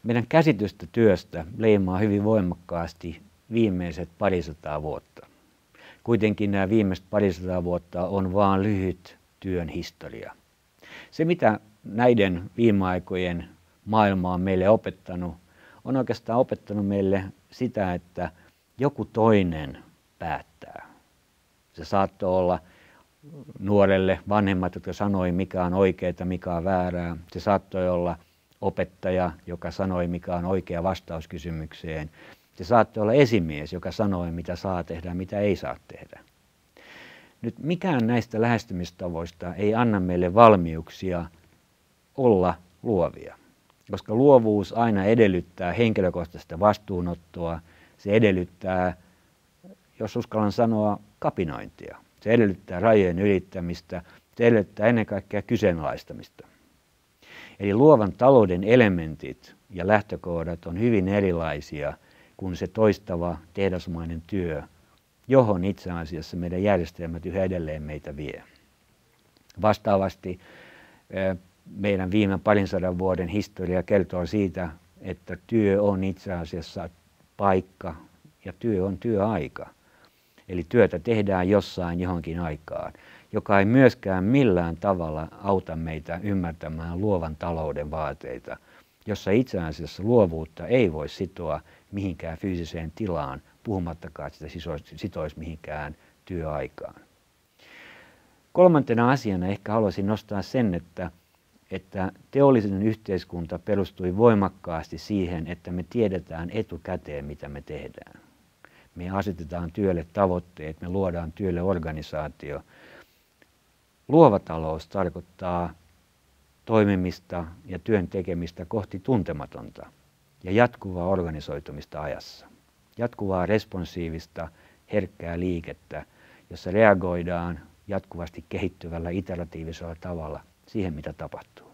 Meidän käsitystä työstä leimaa hyvin voimakkaasti viimeiset parisataa vuotta. Kuitenkin nämä viimeiset parisataa vuotta on vain lyhyt työn historia. Se, mitä näiden viime aikojen maailma on meille opettanut, on oikeastaan opettanut meille sitä, että joku toinen päättää. Se saattoi olla nuorelle vanhemmat, jotka sanoi, mikä on oikeaa, mikä on väärää. Se saattoi olla opettaja, joka sanoi, mikä on oikea vastaus kysymykseen. Se saattoi olla esimies, joka sanoi, mitä saa tehdä ja mitä ei saa tehdä. Nyt mikään näistä lähestymistavoista ei anna meille valmiuksia olla luovia, koska luovuus aina edellyttää henkilökohtaista vastuunottoa. Se edellyttää, jos uskallan sanoa, kapinointia. Se edellyttää rajojen ylittämistä. Se edellyttää ennen kaikkea kyseenalaistamista. Eli luovan talouden elementit ja lähtökohdat on hyvin erilaisia kuin se toistava tehdasmainen työ, johon itse asiassa meidän järjestelmät yhä edelleen meitä vie. Vastaavasti meidän viime parinsadan vuoden historia kertoo siitä, että työ on itse asiassa paikka ja työ on työaika. Eli työtä tehdään jossain johonkin aikaan, joka ei myöskään millään tavalla auta meitä ymmärtämään luovan talouden vaateita, jossa itse asiassa luovuutta ei voi sitoa mihinkään fyysiseen tilaan, puhumattakaan, että sitä sitoisi mihinkään työaikaan. Kolmantena asiana ehkä haluaisin nostaa sen, että teollinen yhteiskunta perustui voimakkaasti siihen, että me tiedetään etukäteen, mitä me tehdään. Me asetetaan työlle tavoitteet, me luodaan työlle organisaatio. Luova talous tarkoittaa toimimista ja työn tekemistä kohti tuntematonta ja jatkuvaa organisoitumista ajassa. Jatkuvaa responsiivista, herkkää liikettä, jossa reagoidaan jatkuvasti kehittyvällä iteratiivisella tavalla siihen, mitä tapahtuu.